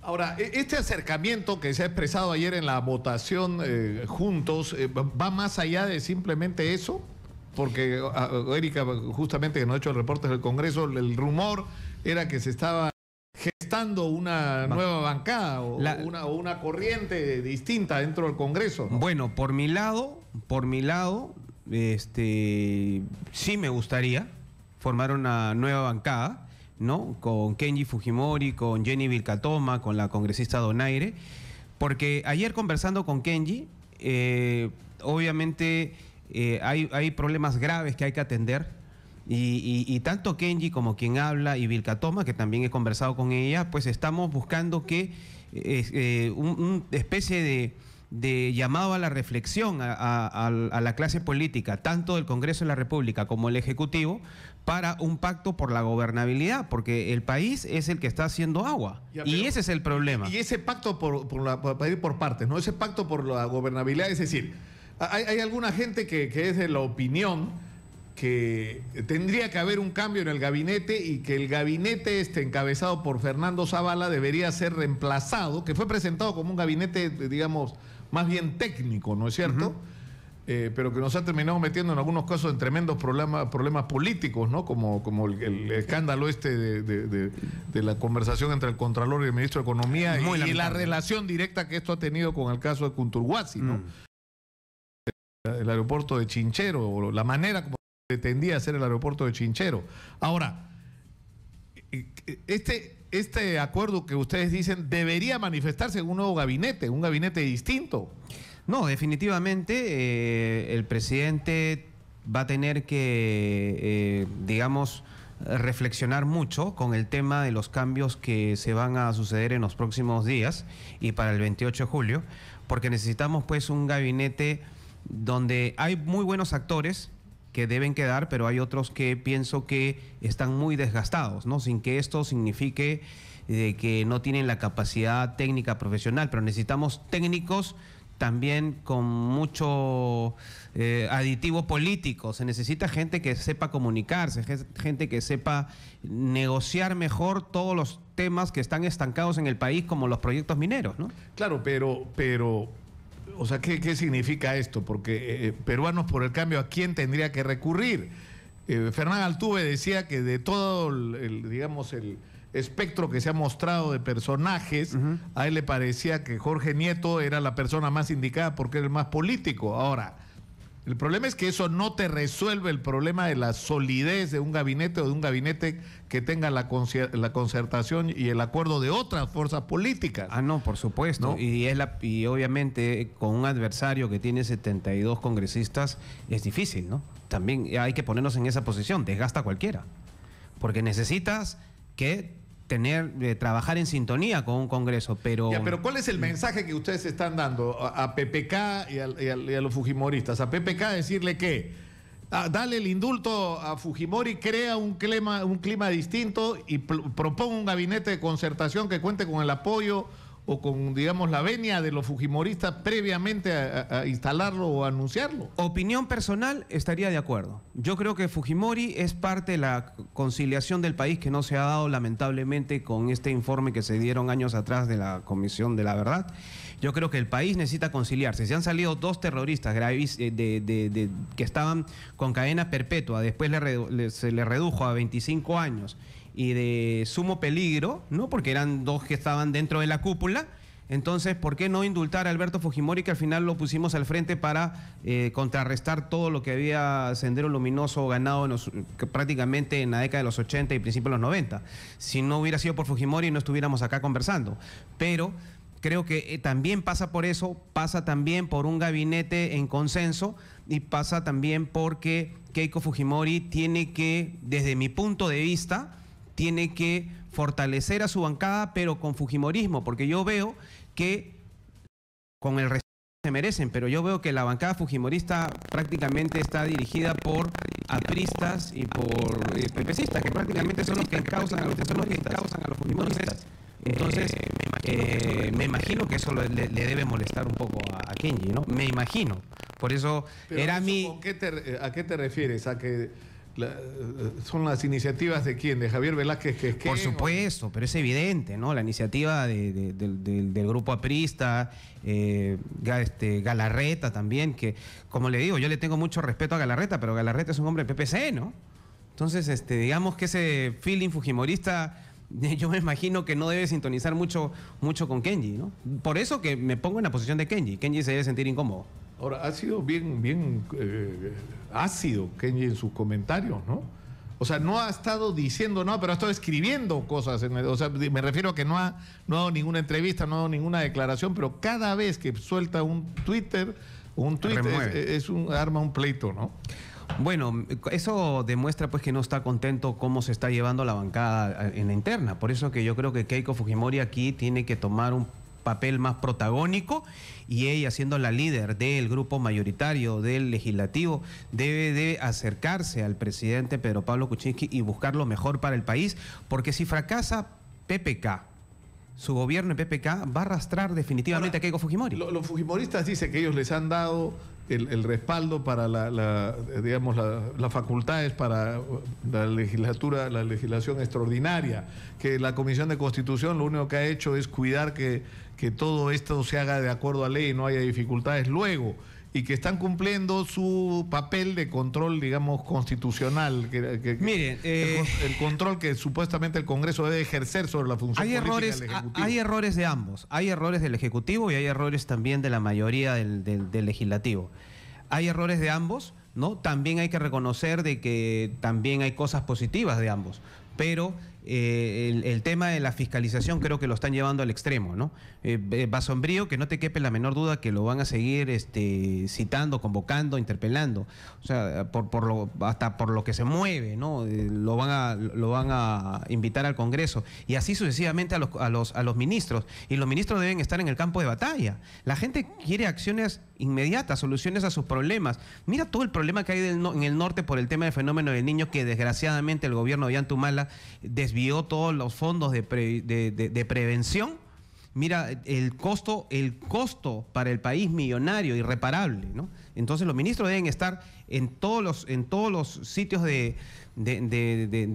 Ahora, este acercamiento que se ha expresado ayer en la votación juntos, ¿va más allá de simplemente eso? Porque Erika, justamente que nos ha hecho el reporte del Congreso, el rumor era que se estaba gestando una nueva bancada o una corriente distinta dentro del Congreso, ¿no? Bueno, por mi lado, sí me gustaría formar una nueva bancada, ¿no? Con Kenji Fujimori, con Jenny Vilcatoma, con la congresista Donaire, porque ayer conversando con Kenji, obviamente hay problemas graves que hay que atender. Y tanto Kenji como quien habla y Vilcatoma, que también he conversado con ella, pues estamos buscando que una especie de llamado a la reflexión a la clase política, tanto del Congreso de la República como el Ejecutivo, para un pacto por la gobernabilidad, porque el país es el que está haciendo agua, y ese es el problema. Y ese pacto para ir por partes, ¿no? Ese pacto por la gobernabilidad, es decir, hay alguna gente que es de la opinión que tendría que haber un cambio en el gabinete y que el gabinete encabezado por Fernando Zavala debería ser reemplazado, que fue presentado como un gabinete, digamos, más bien técnico, ¿no es cierto? Pero que nos ha terminado metiendo en algunos casos en tremendos problemas políticos, ¿no? Como el escándalo de la conversación entre el Contralor y el Ministro de Economía y la relación directa que esto ha tenido con el caso de Kunturhuasi, ¿no? El aeropuerto de Chinchero, o la manera como pretendía ser el aeropuerto de Chinchero. Ahora, este acuerdo que ustedes dicen debería manifestarse en un nuevo gabinete, un gabinete distinto. No, definitivamente el presidente va a tener que, digamos, reflexionar mucho con el tema de los cambios que se van a suceder en los próximos días y para el 28 de julio, porque necesitamos pues un gabinete donde hay muy buenos actores que deben quedar, pero hay otros que pienso que están muy desgastados, ¿no? Sin que esto signifique que no tienen la capacidad técnica profesional, pero necesitamos técnicos también con mucho aditivo político. Se necesita gente que sepa comunicarse, gente que sepa negociar mejor todos los temas que están estancados en el país, como los proyectos mineros, ¿no? Claro, pero o sea, ¿qué significa esto? Porque Peruanos por el Cambio, ¿a quién tendría que recurrir? Fernán Altuve decía que de todo digamos, el espectro que se ha mostrado de personajes, a él le parecía que Jorge Nieto era la persona más indicada porque era el más político. Ahora, el problema es que eso no te resuelve el problema de la solidez de un gabinete o de un gabinete que tenga la concertación y el acuerdo de otras fuerzas políticas. Ah, no, por supuesto. ¿No? Y obviamente con un adversario que tiene 72 congresistas es difícil, ¿no? También hay que ponernos en esa posición, desgasta a cualquiera. Porque necesitas que trabajar en sintonía con un Congreso, pero... Ya, pero ¿cuál es el mensaje que ustedes están dando a PPK y a los fujimoristas? A PPK decirle que dale el indulto a Fujimori, crea un clima distinto y proponga un gabinete de concertación que cuente con el apoyo o con, digamos, la venia de los fujimoristas previamente a instalarlo o a anunciarlo. Opinión personal, estaría de acuerdo. Yo creo que Fujimori es parte de la conciliación del país que no se ha dado lamentablemente con este informe que se dieron años atrás de la Comisión de la Verdad. Yo creo que el país necesita conciliarse. Se han salido 2 terroristas graves que estaban con cadena perpetua, después se le redujo a 25 años y de sumo peligro, ¿no? Porque eran 2 que estaban dentro de la cúpula. Entonces, ¿por qué no indultar a Alberto Fujimori, que al final lo pusimos al frente para contrarrestar todo lo que había Sendero Luminoso ganado prácticamente en la década de los 80 y principios de los 90? Si no hubiera sido por Fujimori, no estuviéramos acá conversando. Pero creo que también pasa por eso, pasa también por un gabinete en consenso y pasa también porque Keiko Fujimori tiene que, desde mi punto de vista, tiene que fortalecer a su bancada, pero con fujimorismo, porque yo veo que con el respeto que se merecen, pero yo veo que la bancada fujimorista prácticamente está dirigida por apristas y por PPCistas, que prácticamente son los que causan a los fujimoristas. Entonces, me imagino que eso le debe molestar un poco a Kenji, ¿no? Me imagino. Por eso pero era eso, mi... ¿a qué te refieres? ¿A que ¿Son las iniciativas de quién? ¿De Javier Velázquez Quezquén? Por supuesto, pero es evidente, ¿no? La iniciativa del grupo aprista, Galarreta también, que, como le digo, yo le tengo mucho respeto a Galarreta, pero Galarreta es un hombre del PPC, ¿no? Entonces, digamos que ese feeling fujimorista, yo me imagino que no debe sintonizar mucho con Kenji, ¿no? Por eso que me pongo en la posición de Kenji. Kenji se debe sentir incómodo. Ahora, ha sido bien ácido Kenji en sus comentarios, ¿no? O sea, no ha estado diciendo nada, pero ha estado escribiendo cosas. O sea, me refiero a que no ha dado ninguna entrevista, no ha dado ninguna declaración, pero cada vez que suelta un Twitter, arma un pleito, ¿no? Bueno, eso demuestra pues que no está contento cómo se está llevando la bancada en la interna. Por eso que yo creo que Keiko Fujimori aquí tiene que tomar un papel más protagónico, y ella, siendo la líder del grupo mayoritario del legislativo, debe de acercarse al presidente Pedro Pablo Kuczynski y buscar lo mejor para el país, porque si fracasa PPK, su gobierno en PPK va a arrastrar definitivamente a Keiko Fujimori. Los fujimoristas dicen que ellos les han dado el respaldo para las facultades para la legislación extraordinaria, que la Comisión de Constitución lo único que ha hecho es cuidar que todo esto se haga de acuerdo a ley y no haya dificultades luego, y que están cumpliendo su papel de control, digamos, constitucional, Miren, el control que supuestamente el Congreso debe ejercer sobre la función política del Ejecutivo. Hay errores de ambos, hay errores del Ejecutivo y hay errores también de la mayoría del Legislativo. Hay errores de ambos, ¿no? También hay que reconocer de que también hay cosas positivas de ambos, pero el tema de la fiscalización creo que lo están llevando al extremo, ¿no? Basombrío, que no te quepe la menor duda que lo van a seguir citando, convocando, interpelando, o sea, hasta por lo que se mueve, ¿no? Lo van a invitar al Congreso, y así sucesivamente a los ministros, y los ministros deben estar en el campo de batalla. La gente quiere acciones inmediatas, soluciones a sus problemas. Mira todo el problema que hay en el norte por el tema del fenómeno del Niño, que desgraciadamente el gobierno de Ollanta desvió todos los fondos de prevención. Mira, el costo para el país millonario, irreparable, ¿no? Entonces los ministros deben estar en todos los sitios de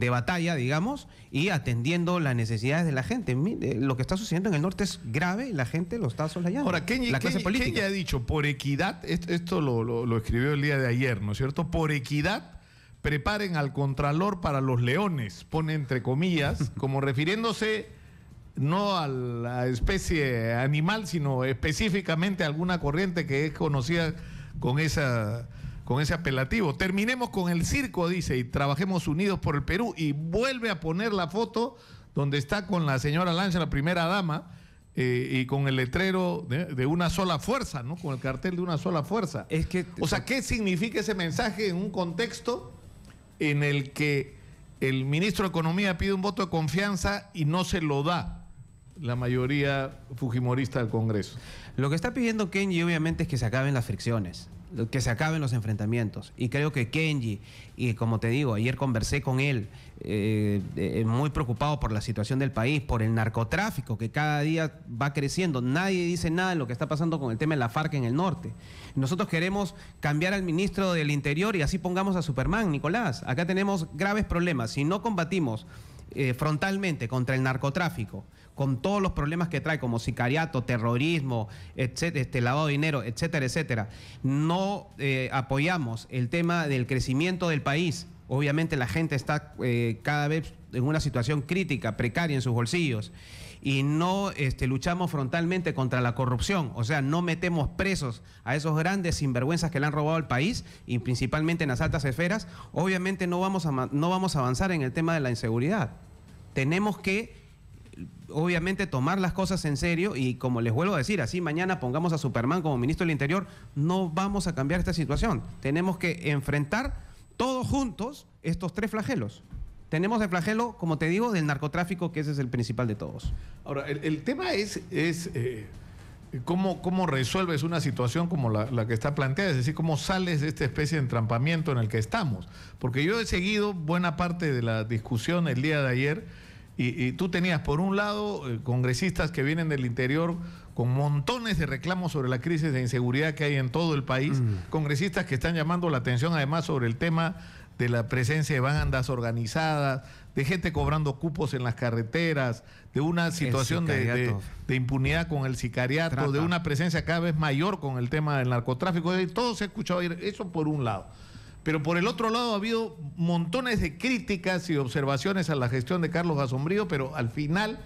batalla, digamos, y atendiendo las necesidades de la gente. Mire, lo que está sucediendo en el norte es grave y la gente lo está soslayando. Ahora, Kenji ha dicho, por equidad, esto lo escribió el día de ayer, ¿no es cierto? Por equidad, preparen al Contralor para los leones, pone entre comillas, como refiriéndose no a la especie animal, sino específicamente a alguna corriente que es conocida con ese apelativo. Terminemos con el circo, dice, y trabajemos unidos por el Perú. Y vuelve a poner la foto donde está con la señora Lancha, la primera dama, y con el letrero de una sola fuerza, ¿no? Con el cartel de una sola fuerza. O sea, ¿qué significa ese mensaje en un contexto en el que el ministro de Economía pide un voto de confianza y no se lo da la mayoría fujimorista del Congreso? Lo que está pidiendo Kenji obviamente es que se acaben las fricciones, que se acaben los enfrentamientos. Y creo que Kenji, y como te digo, ayer conversé con él, muy preocupado por la situación del país, por el narcotráfico que cada día va creciendo. Nadie dice nada de lo que está pasando con el tema de la FARC en el norte. Nosotros queremos cambiar al ministro del Interior y así pongamos a Superman, Nicolás. Acá tenemos graves problemas. Si no combatimos frontalmente contra el narcotráfico, con todos los problemas que trae, como sicariato, terrorismo, etcétera, lavado de dinero, etcétera, etcétera, no apoyamos el tema del crecimiento del país. Obviamente la gente está cada vez en una situación crítica, precaria en sus bolsillos, y no luchamos frontalmente contra la corrupción, o sea, no metemos presos a esos grandes sinvergüenzas que le han robado al país, y principalmente en las altas esferas. Obviamente no vamos a avanzar en el tema de la inseguridad. Tenemos que, obviamente, tomar las cosas en serio, y como les vuelvo a decir, así mañana pongamos a Superman como ministro del Interior, no vamos a cambiar esta situación. Tenemos que enfrentar todos juntos estos tres flagelos. Tenemos el flagelo, como te digo, del narcotráfico, que ese es el principal de todos. Ahora, el tema es cómo resuelves una situación como la que está planteada, es decir, cómo sales de esta especie de entrampamiento en el que estamos. Porque yo he seguido buena parte de la discusión el día de ayer, y tú tenías, por un lado, congresistas que vienen del interior con montones de reclamos sobre la crisis de inseguridad que hay en todo el país, congresistas que están llamando la atención además sobre el tema de la presencia de bandas organizadas, de gente cobrando cupos en las carreteras, de una situación de impunidad con el sicariato, de una presencia cada vez mayor con el tema del narcotráfico. Todo se ha escuchado, eso por un lado. Pero por el otro lado ha habido montones de críticas y observaciones a la gestión de Carlos Basombrío, pero al final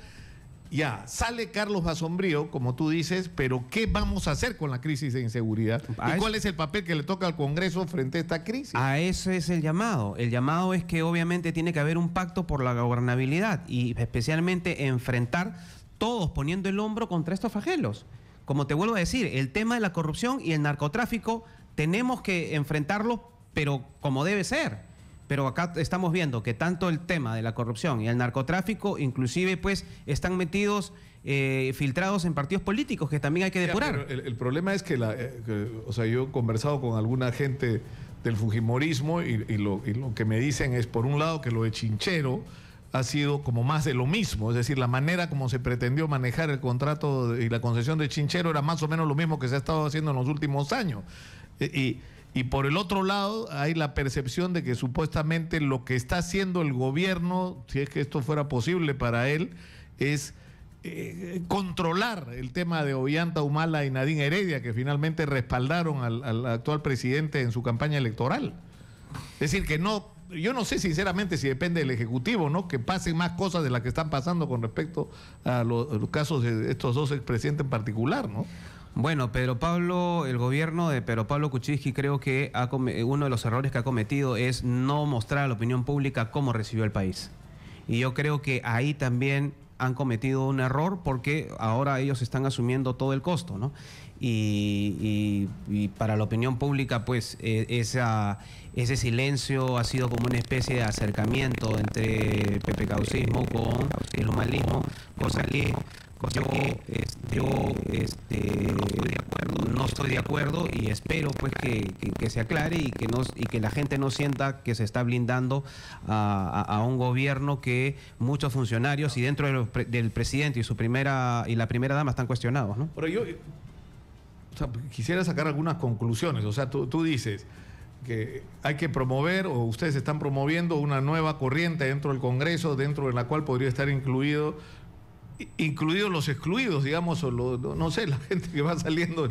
ya sale Carlos Basombrío, como tú dices, pero ¿qué vamos a hacer con la crisis de inseguridad? ¿Y cuál es el papel que le toca al Congreso frente a esta crisis? A eso es el llamado. El llamado es que obviamente tiene que haber un pacto por la gobernabilidad y especialmente enfrentar todos poniendo el hombro contra estos flagelos. Como te vuelvo a decir, el tema de la corrupción y el narcotráfico tenemos que enfrentarlo, pero como debe ser. Pero acá estamos viendo que tanto el tema de la corrupción y el narcotráfico, inclusive, pues, están metidos, filtrados en partidos políticos, que también hay que depurar. Pero el problema es que, o sea, yo he conversado con alguna gente del fujimorismo y lo que me dicen es, por un lado, que lo de Chinchero ha sido como más de lo mismo, es decir, la manera como se pretendió manejar el contrato y la concesión de Chinchero era más o menos lo mismo que se ha estado haciendo en los últimos años. Y por el otro lado hay la percepción de que supuestamente lo que está haciendo el gobierno, si es que esto fuera posible para él, es controlar el tema de Ollanta Humala y Nadine Heredia, que finalmente respaldaron al actual presidente en su campaña electoral. Es decir, que no, yo no sé sinceramente si depende del Ejecutivo, ¿no? Que pasen más cosas de las que están pasando con respecto a los casos de estos dos expresidentes en particular, ¿no? Bueno, el gobierno de Pedro Pablo Kuczynski creo que uno de los errores que ha cometido es no mostrar a la opinión pública cómo recibió el país. Y yo creo que ahí también han cometido un error porque ahora ellos están asumiendo todo el costo, ¿no? Y para la opinión pública, pues, ese silencio ha sido como una especie de acercamiento entre pepecaucismo con el humanismo, cosa que yo no estoy de acuerdo y espero pues que se aclare y que la gente no sienta que se está blindando a un gobierno que muchos funcionarios y dentro del presidente y la primera dama están cuestionados, ¿no? Pero yo quisiera sacar algunas conclusiones. O sea, tú dices que hay que promover, o ustedes están promoviendo una nueva corriente dentro del Congreso, dentro de la cual podría estar incluidos los excluidos, digamos, o no sé, la gente que va saliendo.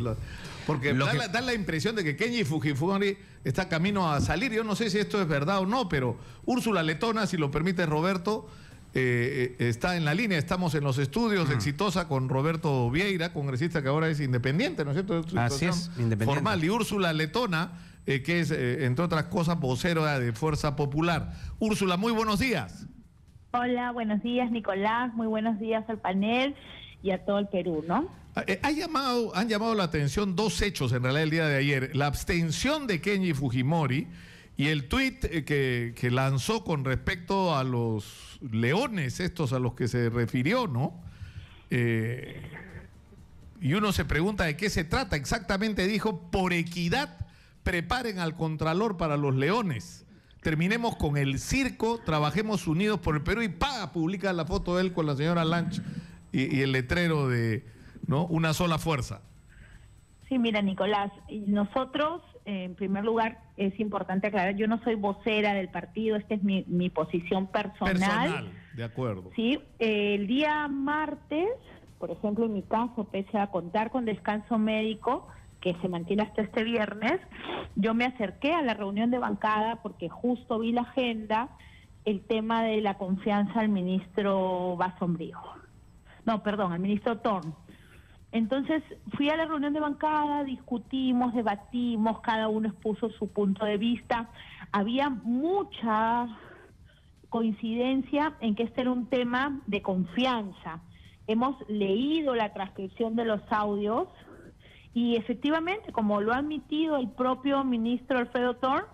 Porque da la impresión de que Kenji Fujimori está camino a salir. Yo no sé si esto es verdad o no, pero Úrsula Letona, si lo permite Roberto, está en la línea. Estamos en los estudios, exitosa con Roberto Vieira, congresista que ahora es independiente, ¿no es cierto? Así es, independiente. Formal. Y Úrsula Letona, que es, entre otras cosas, vocera de Fuerza Popular. Úrsula, muy buenos días. Hola, buenos días, Nicolás. Muy buenos días al panel y a todo el Perú, ¿no? Han llamado la atención dos hechos en realidad el día de ayer. La abstención de Kenji Fujimori y el tuit que lanzó con respecto a los leones estos a los que se refirió, ¿no? Y uno se pregunta de qué se trata. Exactamente dijo, por equidad, preparen al Contralor para los leones. Terminemos con el circo, trabajemos unidos por el Perú y publica la foto de él con la señora Lanch y el letrero de, ¿no?, una sola fuerza. Sí, mira, Nicolás, nosotros, en primer lugar, es importante aclarar, yo no soy vocera del partido, esta es mi posición personal. Personal, de acuerdo. Sí, el día martes, por ejemplo, en mi caso, pese a contar con descanso médico, que se mantiene hasta este viernes, yo me acerqué a la reunión de bancada porque justo vi la agenda, el tema de la confianza al ministro Basombrío. No, perdón, al ministro Thorn. Entonces fui a la reunión de bancada, discutimos, debatimos, cada uno expuso su punto de vista. Había mucha coincidencia en que este era un tema de confianza. Hemos leído la transcripción de los audios y efectivamente, como lo ha admitido el propio ministro Alfredo Thorn,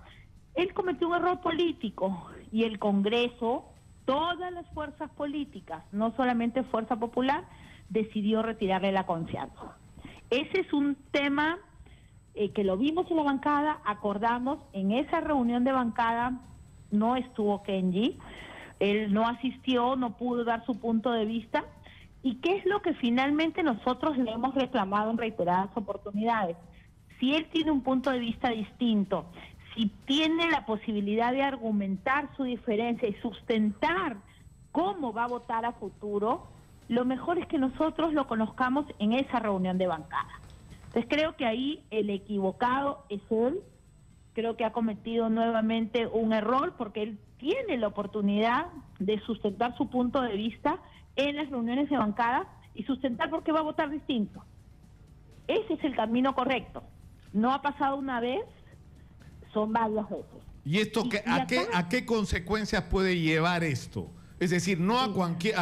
él cometió un error político y el Congreso, todas las fuerzas políticas, no solamente Fuerza Popular, decidió retirarle la confianza. Ese es un tema que lo vimos en la bancada, acordamos, en esa reunión de bancada no estuvo Kenji, él no asistió, no pudo dar su punto de vista. ¿Y qué es lo que finalmente nosotros le hemos reclamado en reiteradas oportunidades? Si él tiene un punto de vista distinto, si tiene la posibilidad de argumentar su diferencia y sustentar cómo va a votar a futuro, lo mejor es que nosotros lo conozcamos en esa reunión de bancada. Entonces creo que ahí el equivocado es él, creo que ha cometido nuevamente un error porque él tiene la oportunidad de sustentar su punto de vista en las reuniones de bancada y sustentar por qué va a votar distinto. Ese es el camino correcto. No ha pasado una vez, son varias veces. ¿Y esto a qué consecuencias puede llevar esto? Es decir, no a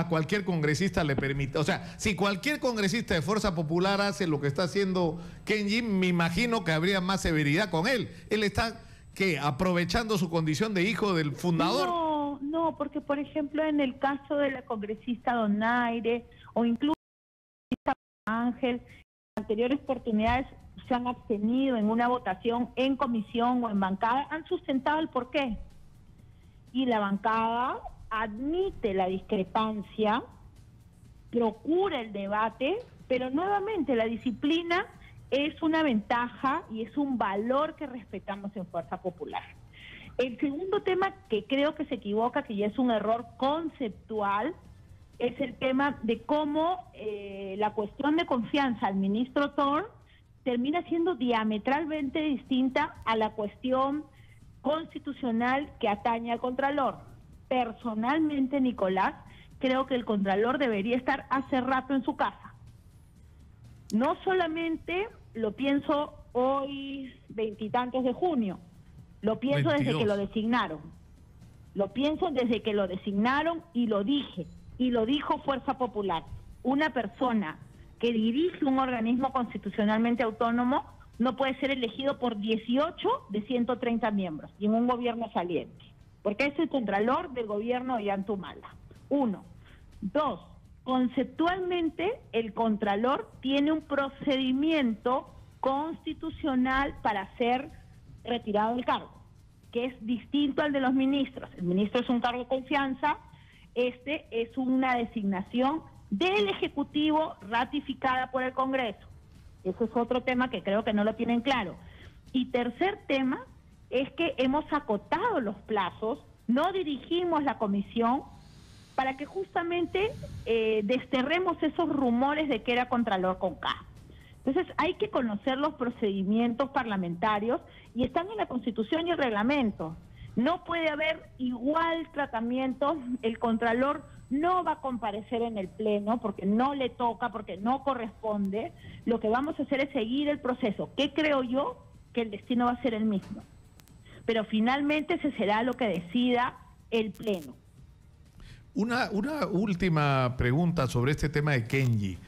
cualquier congresista le permite. O sea, si cualquier congresista de Fuerza Popular hace lo que está haciendo Kenji, me imagino que habría más severidad con él. Él está, ¿qué? ¿Aprovechando su condición de hijo del fundador? No, porque por ejemplo en el caso de la congresista Donaire o incluso Ángel, en anteriores oportunidades se han abstenido en una votación en comisión o en bancada, han sustentado el porqué. Y la bancada admite la discrepancia, procura el debate, pero nuevamente la disciplina es una ventaja y es un valor que respetamos en Fuerza Popular. El segundo tema que creo que se equivoca, que ya es un error conceptual, es el tema de cómo la cuestión de confianza al ministro Thor termina siendo diametralmente distinta a la cuestión constitucional que atañe al Contralor. Personalmente, Nicolás, creo que el Contralor debería estar hace rato en su casa. No solamente lo pienso hoy, 20 y tantos de junio, lo pienso 22. desde que lo designaron. Lo pienso desde que lo designaron y lo dije, y lo dijo Fuerza Popular. Una persona que dirige un organismo constitucionalmente autónomo no puede ser elegido por 18 de 130 miembros y en un gobierno saliente, porque es el Contralor del gobierno de Ollantumala. 1. 2. Conceptualmente, el Contralor tiene un procedimiento constitucional para ser retirado del cargo, que es distinto al de los ministros. El ministro es un cargo de confianza, este es una designación del Ejecutivo ratificada por el Congreso. Ese es otro tema que creo que no lo tienen claro. Y tercer tema es que hemos acotado los plazos, no dirigimos la comisión para que justamente desterremos esos rumores de que era Contralor con K. Entonces hay que conocer los procedimientos parlamentarios y están en la Constitución y el reglamento. No puede haber igual tratamiento, el Contralor no va a comparecer en el Pleno porque no le toca, porque no corresponde. Lo que vamos a hacer es seguir el proceso, que creo yo que el destino va a ser el mismo. Pero finalmente ese será lo que decida el Pleno. Una última pregunta sobre este tema de Kenji.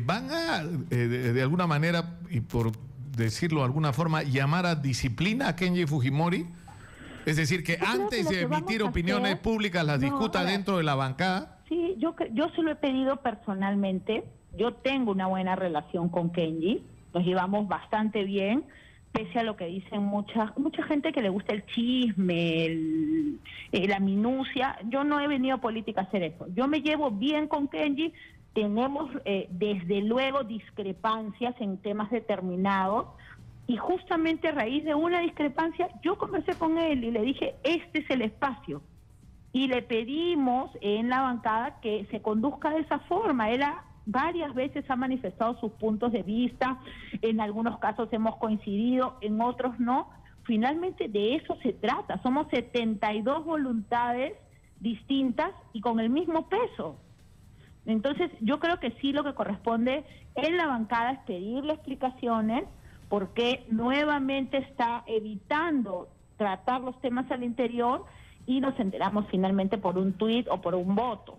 ¿Van a, de alguna manera, y por decirlo de alguna forma, llamar a disciplina a Kenji Fujimori? Es decir, que antes de emitir opiniones públicas las discuta dentro de la bancada. Sí, yo se lo he pedido personalmente. Yo tengo una buena relación con Kenji, nos llevamos bastante bien, pese a lo que dicen mucha gente que le gusta el chisme, la minucia. Yo no he venido a política a hacer eso. Yo me llevo bien con Kenji, tenemos desde luego discrepancias en temas determinados, y justamente a raíz de una discrepancia yo conversé con él y le dije, este es el espacio. Y le pedimos en la bancada que se conduzca de esa forma. Él varias veces ha manifestado sus puntos de vista, en algunos casos hemos coincidido, en otros no. Finalmente de eso se trata, somos 72 voluntades distintas y con el mismo peso. Entonces yo creo que sí, lo que corresponde en la bancada es pedirle explicaciones, porque nuevamente está evitando tratar los temas al interior y nos enteramos finalmente por un tuit o por un voto.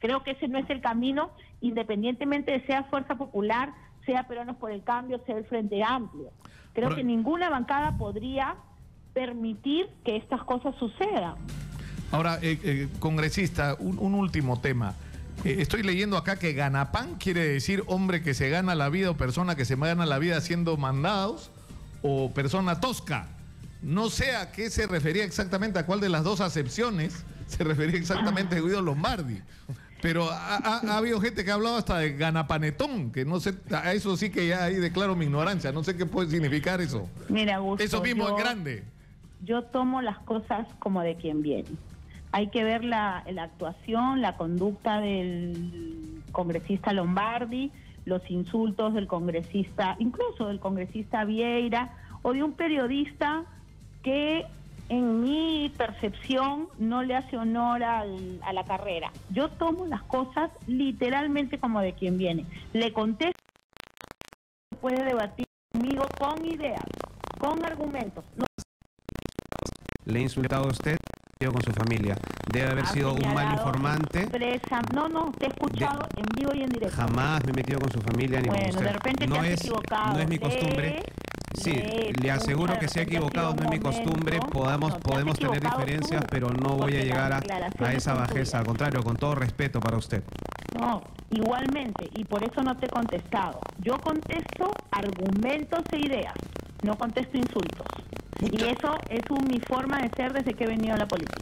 Creo que ese no es el camino, independientemente de sea Fuerza Popular, sea Peruanos por el Cambio, sea el Frente Amplio. Creo que ninguna bancada podría permitir que estas cosas sucedan. Ahora, congresista, un último tema. Estoy leyendo acá que ganapán quiere decir hombre que se gana la vida o persona que se gana la vida haciendo mandados o persona tosca. No sé a qué se refería exactamente, a cuál de las dos acepciones se refería exactamente Guido Lombardi. Pero ha habido gente que ha hablado hasta de ganapanetón, que no sé, a eso sí que ya ahí declaro mi ignorancia. No sé qué puede significar eso. Mira, Augusto, eso mismo en grande. yo tomo las cosas como de quien viene. Hay que ver la actuación, la conducta del congresista Lombardi, los insultos del congresista, incluso del congresista Vieira, o de un periodista que en mi percepción no le hace honor a la carrera. Yo tomo las cosas literalmente como de quien viene. Le contesto, puede debatir conmigo con ideas, con argumentos. No. Le he insultado a usted con su familia. Debe haber sido un mal informante. No, te he escuchado en vivo y en directo. Jamás me he metido con su familia ni con usted. Bueno, de repente te has equivocado. No es mi costumbre. Sí, le aseguro que se ha equivocado, no es mi costumbre. Podemos tener diferencias, pero no voy a llegar a esa bajeza. Al contrario, con todo respeto para usted. No, igualmente, y por eso no te he contestado. Yo contesto argumentos e ideas, no contesto insultos. Y eso es mi forma de ser desde que he venido a la política.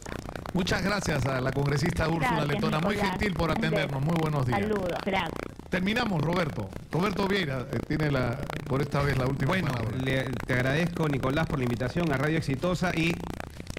Muchas gracias a la congresista Úrsula Letona, muy gentil por atendernos. Muy buenos días. Saludos, gracias. Terminamos, Roberto. Roberto Vieira tiene por esta vez la última palabra. Te agradezco, Nicolás, por la invitación a Radio Exitosa y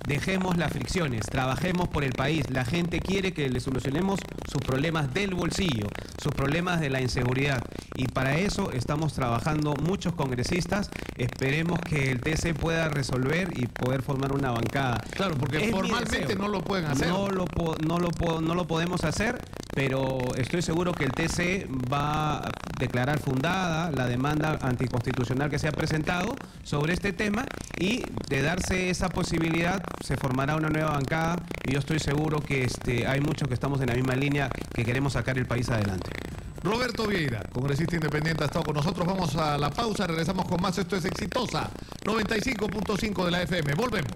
dejemos las fricciones, trabajemos por el país. La gente quiere que le solucionemos sus problemas del bolsillo, sus problemas de la inseguridad. Y para eso estamos trabajando muchos congresistas. Esperemos que el TC pueda resolver y poder formar una bancada. Claro, porque formalmente no lo pueden hacer. No lo podemos hacer, pero estoy seguro que el TC va a declarar fundada la demanda anticonstitucional que se ha presentado sobre este tema, y de darse esa posibilidad se formará una nueva bancada, y yo estoy seguro que hay muchos que estamos en la misma línea, que queremos sacar el país adelante. Roberto Vieira, congresista independiente, ha estado con nosotros. Vamos a la pausa, regresamos con más. Esto es Exitosa 95.5 de la FM. Volvemos.